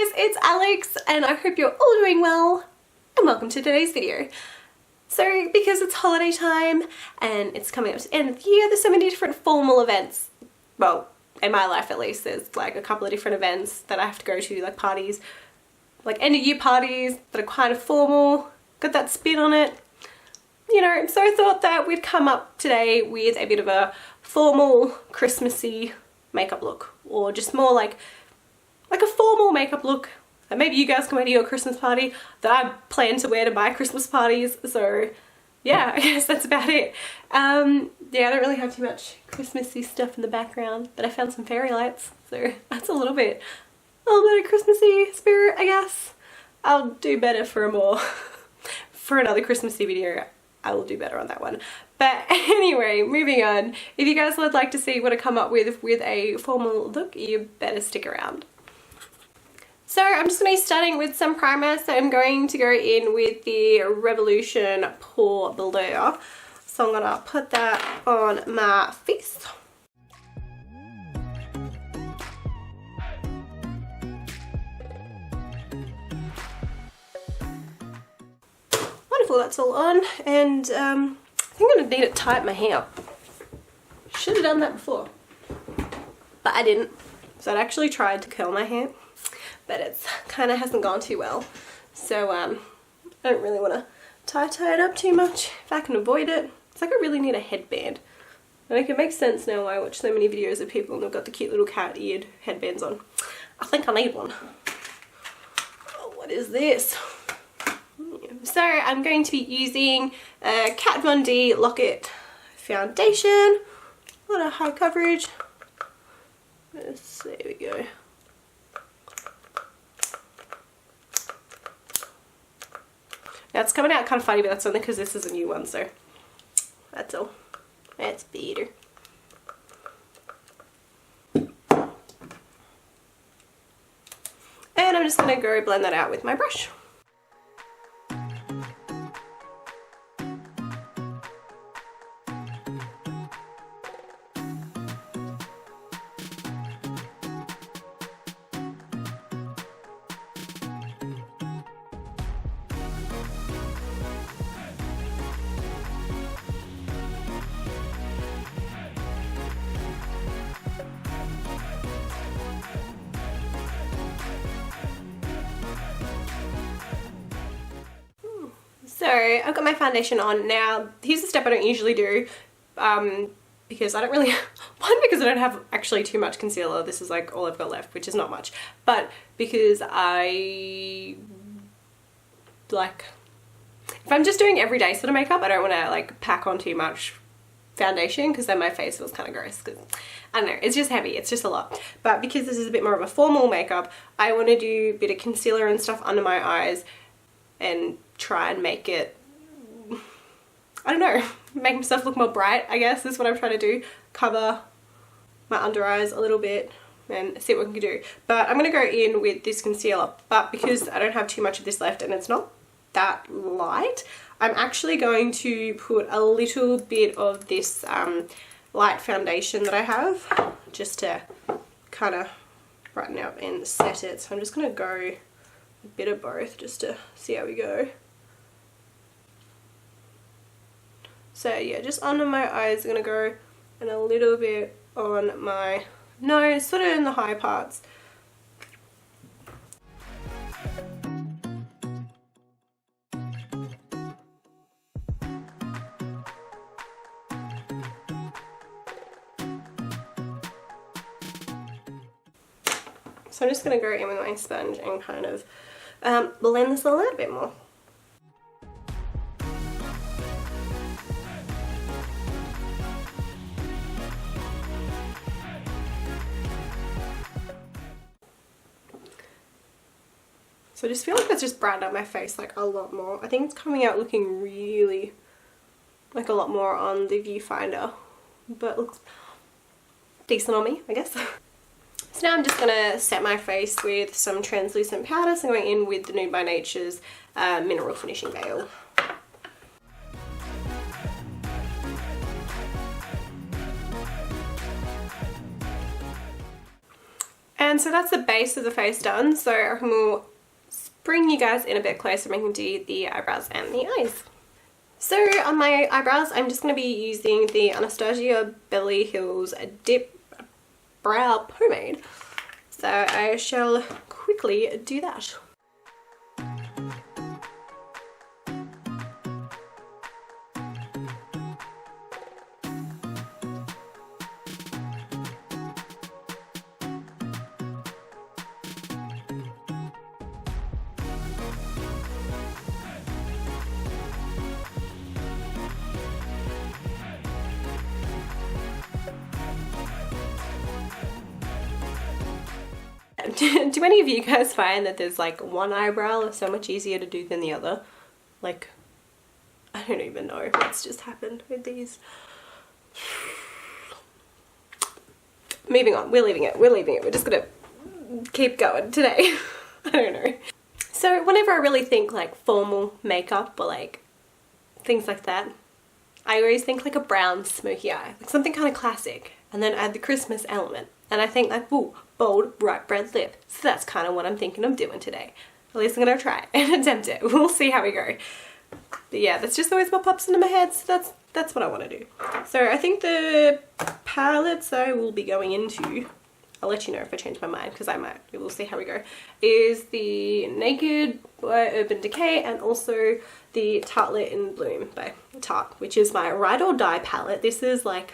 guys, it's Alex and I hope you're all doing well and welcome to today's video. So because it's holiday time and it's coming up to the end of the year, there's so many different formal events. Well, in my life at least, there's like a couple of different events that I have to go to, like parties, like end of year parties that are kind of formal, got that spin on it, you know, so I thought that we'd come up today with a bit of a formal Christmassy makeup look, or just more like a formal makeup look that maybe you guys can wear to your Christmas party that I plan to wear to my Christmas parties. So yeah, I guess that's about it. Yeah, I don't really have too much Christmassy stuff in the background, but I found some fairy lights, so that's a little bit of Christmassy spirit, I guess. I'll do better for for another Christmassy video. I will do better on that one. But anyway, moving on. If you guys would like to see what I come up with a formal look, you better stick around. So I'm just going to be starting with some primer. So I'm going to go in with the Revolution Pore Blur. So I'm going to put that on my face. Wonderful, that's all on. And I think I'm going to need to tie up my hair. Should have done that before, but I didn't. So I actually tried to curl my hair, but it's kind of hasn't gone too well. So I don't really want to tie it up too much if I can avoid it. It's like I really need a headband. And like it makes sense now why I watch so many videos of people and they've got the cute little cat eared headbands on. I think I need one. Oh, what is this? So I'm going to be using a Kat Von D Lock It foundation. A lot of high coverage. There we go. Now it's coming out kind of funny, but that's only because this is a new one, so that's all. That's better. And I'm just going to go blend that out with my brush. So I've got my foundation on now. Here's a step I don't usually do because I don't really, because I don't have actually too much concealer. This is like all I've got left, which is not much, but because I like, if I'm just doing everyday sort of makeup, I don't want to like pack on too much foundation because then my face feels kind of gross, because I don't know, it's just heavy, it's just a lot. But because this is a bit more of a formal makeup, I want to do a bit of concealer and stuff under my eyes and try and make it, I don't know, make myself look more bright, I guess is what I'm trying to do. Cover my under eyes a little bit and see what we can do. But I'm going to go in with this concealer, but because I don't have too much of this left and it's not that light, I'm actually going to put a little bit of this light foundation that I have just to kind of brighten up and set it. So I'm just going to go a bit of both just to see how we go. So yeah, just under my eyes, I'm going to go and a little bit on my nose, sort of in the high parts. So I'm just going to go in with my sponge and kind of blend this a little bit more. So I just feel like that's just brightened up my face like a lot more. I think it's coming out looking really like a lot more on the viewfinder, but looks decent on me, I guess. So now I'm just going to set my face with some translucent powder. So I'm going in with the Nude by Nature's Mineral Finishing Veil. And so that's the base of the face done. So I will bring you guys in a bit closer and we can do the eyebrows and the eyes. So on my eyebrows, I'm just going to be using the Anastasia Beverly Hills Dip Brow Pomade. So I shall quickly do that. Do any of you guys find that there's like one eyebrow is so much easier to do than the other? Like, I don't even know what's just happened with these. Moving on, we're leaving it, we're just gonna keep going today. I don't know. So whenever I really think like formal makeup or like things like that, I always think like a brown smoky eye, like something kind of classic, and then add the Christmas element. And I think like, ooh, bold, bright red lip. So that's kind of what I'm thinking of doing today. At least I'm gonna try and attempt it. We'll see how we go. But yeah, that's just always what pops into my head, so that's what I want to do. So I think the palettes I will be going into, I'll let you know if I change my mind, because I might, we'll see how we go, is the Naked by Urban Decay and also the Tartelette in Bloom by Tarte, which is my Ride or Die palette. This is like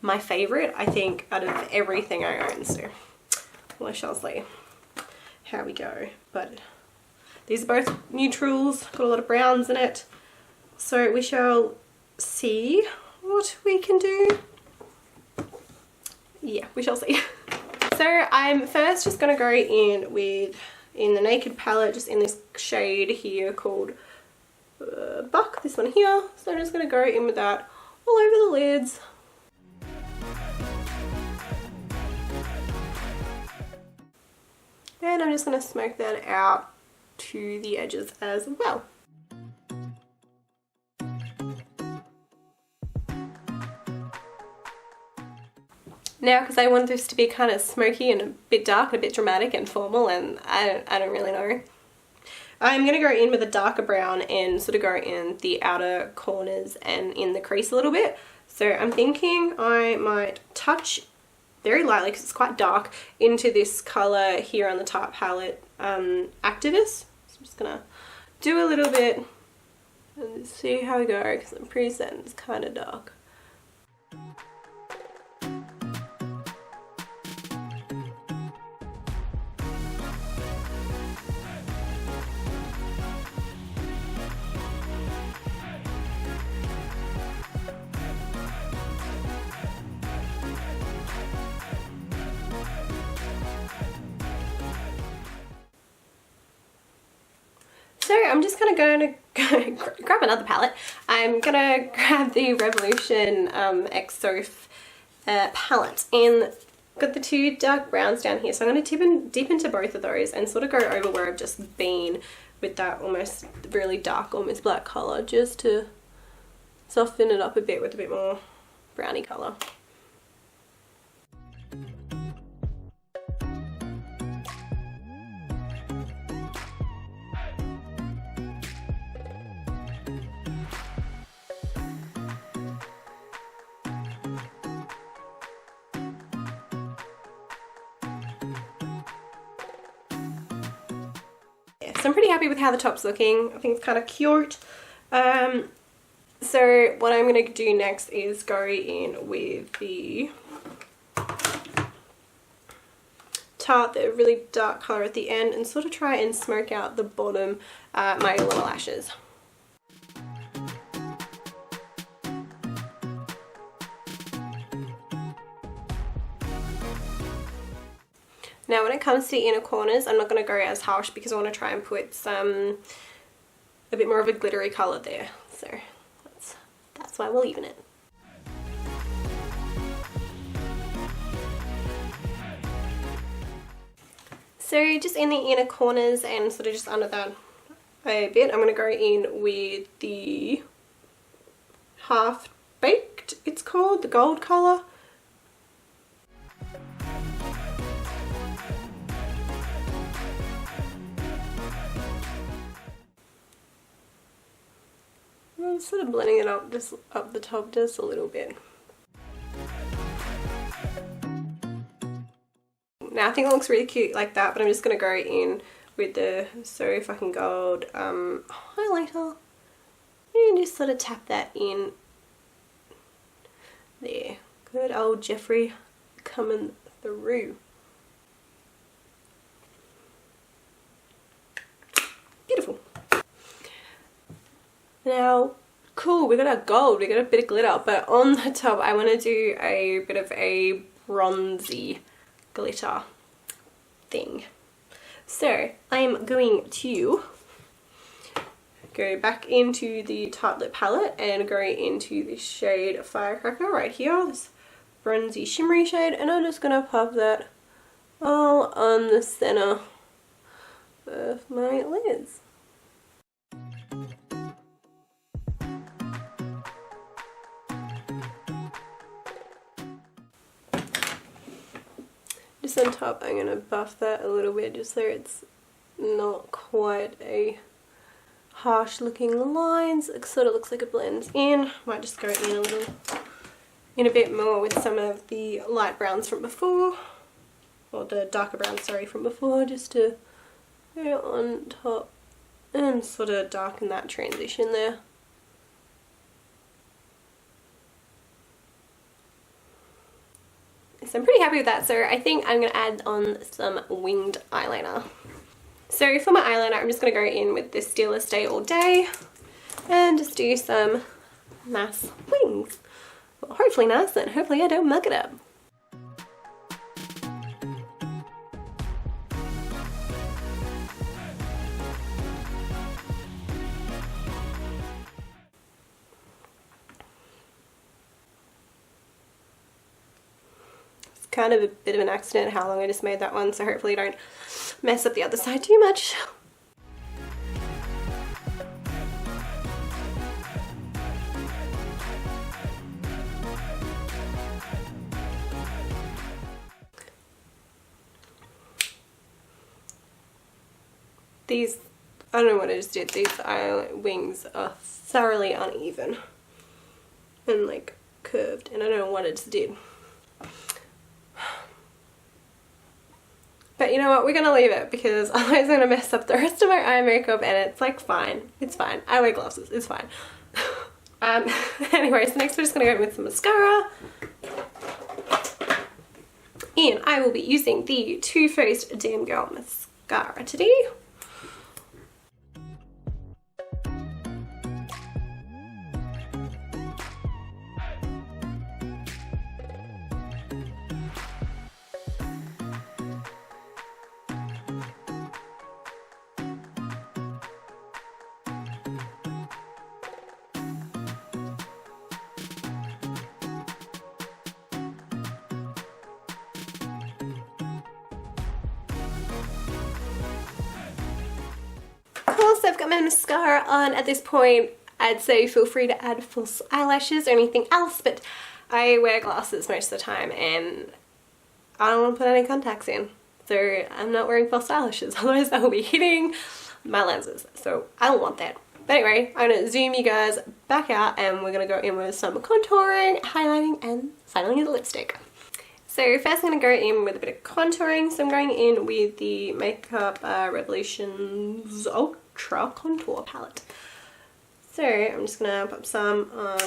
my favorite, I think, out of everything I own, so we shall see how we go. But these are both neutrals, got a lot of browns in it, so we shall see what we can do. Yeah, we shall see. So I'm first just going to go in the Naked palette, just in this shade here called Buck, this one here. So I'm just going to go in with that all over the lids. And I'm just going to smoke that out to the edges as well. Now, because I want this to be kind of smoky and a bit dark, and a bit dramatic and formal, and I don't really know, I'm going to go in with a darker brown and sort of go in the outer corners and in the crease a little bit. So I'm thinking I might touch very lightly, because it's quite dark, into this colour here on the Tarte palette, Activist. So I'm just going to do a little bit and see how we go, because I'm pretty certain it's kind of dark. So I'm just going to grab another palette. I'm going to grab the Revolution X Soph palette, and got the two dark browns down here. So I'm going to dip into both of those and sort of go over where I've just been with that almost really dark, almost black colour, just to soften it up a bit with a bit more browny colour. So I'm pretty happy with how the top's looking. I think it's kind of cute. So what I'm going to do next is go in with the Tarte, the really dark colour at the end, and sort of try and smoke out the bottom, my lower lashes. Now when it comes to the inner corners, I'm not going to go as harsh because I want to try and put a bit more of a glittery colour there. So that's why we're leaving it. So just in the inner corners and sort of just under that a bit, I'm going to go in with the Half Baked, it's called, the gold colour. Sort of blending it up just up the top just a little bit. Now I think it looks really cute like that, but I'm just going to go in with the So Fucking Gold highlighter and just sort of tap that in there. Good old Jeffrey coming through. Beautiful. Now, cool, we got our gold, we got a bit of glitter, but on the top I want to do a bit of a bronzy glitter thing. So I'm going to go back into the Tartelette palette and go into this shade Firecracker right here, this bronzy shimmery shade, and I'm just going to pop that all on the center of my lids. Just on top I'm going to buff that a little bit just so it's not quite a harsh looking lines. It sort of looks like it blends in. Might just go in a bit more with some of the light browns from before, or the darker browns, sorry, from before, just to go on top and sort of darken that transition there. So I'm pretty happy with that, so I think I'm going to add on some winged eyeliner. So for my eyeliner, I'm just going to go in with this Steel Stay All Day and just do some nice wings. Well, hopefully nice, and hopefully I don't muck it up. Kind of a bit of an accident how long I just made that one, so hopefully I don't mess up the other side too much. These, I don't know what I just did, these wings are thoroughly uneven and like curved, and I don't know what I just did. But you know what, we're going to leave it because otherwise I'm going to mess up the rest of my eye makeup, and it's like fine. It's fine. I wear glasses. It's fine. Anyways, next we're just going to go with some mascara. And I will be using the Too Faced Damn Girl mascara today. So I've got my mascara on at this point. I'd say feel free to add false eyelashes or anything else, but I wear glasses most of the time and I don't want to put any contacts in, so I'm not wearing false eyelashes, otherwise I will be hitting my lenses, so I don't want that. But anyway, I'm going to zoom you guys back out and we're going to go in with some contouring, highlighting, and finally the lipstick. So first I'm going to go in with a bit of contouring. So I'm going in with the Makeup Revolutions Ultra Contour Palette. So I'm just going to pop some on.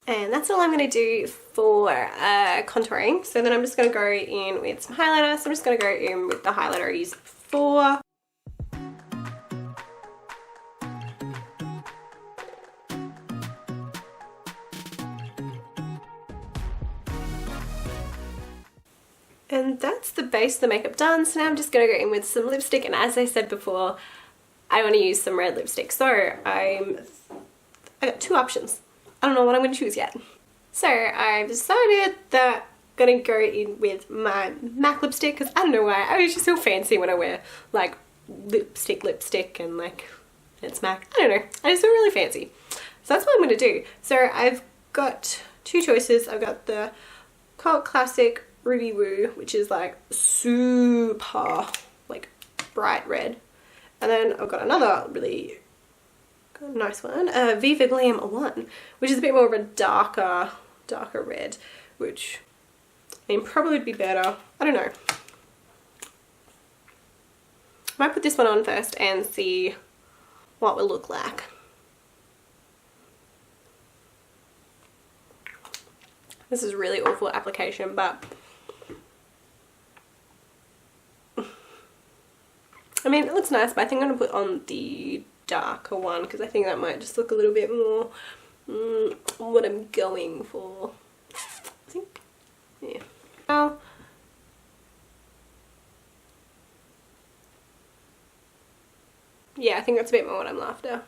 And that's all I'm going to do for contouring. So then I'm just going to go in with some highlighter. So I'm just going to go in with the highlighter I used before. And that's the base of the makeup done. So now I'm just going to go in with some lipstick. And as I said before, I want to use some red lipstick. So I got two options. I don't know what I'm going to choose yet. So I've decided that I'm going to go in with my MAC lipstick because I don't know why. I was just so fancy when I wear like lipstick and like it's MAC. I don't know. I just feel really fancy. So that's what I'm going to do. So I've got two choices. I've got the Cult Classic Ruby Woo, which is like super like bright red. And then I've got another really nice one, Viva Glam 1, which is a bit more of a darker red, which I mean probably would be better. I don't know. I might put this one on first and see what it will look like. This is really awful application, but I mean it looks nice, but I think I'm going to put on the darker one because I think that might just look a little bit more what I'm going for. I think, yeah. Now, yeah, I think that's a bit more what I'm after.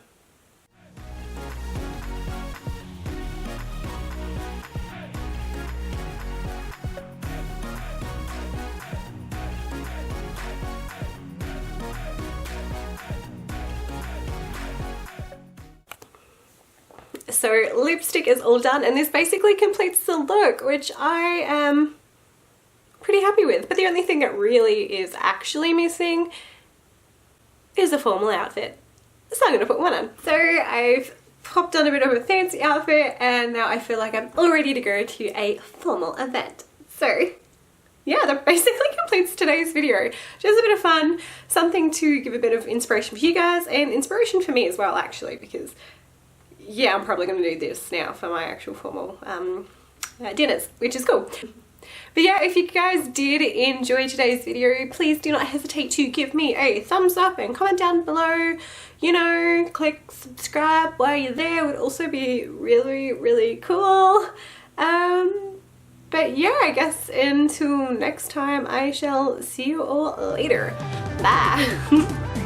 So lipstick is all done, and this basically completes the look, which I am pretty happy with. But the only thing that really is actually missing is a formal outfit. So I'm going to put one on. So I've popped on a bit of a fancy outfit, and now I feel like I'm all ready to go to a formal event. So yeah, that basically completes today's video. Just a bit of fun, something to give a bit of inspiration for you guys, and inspiration for me as well actually, because yeah, I'm probably going to do this now for my actual formal dinners, which is cool. But yeah, if you guys did enjoy today's video, please do not hesitate to give me a thumbs up and comment down below. You know, click subscribe while you're there would also be really, really cool. But yeah, I guess until next time, I shall see you all later. Bye!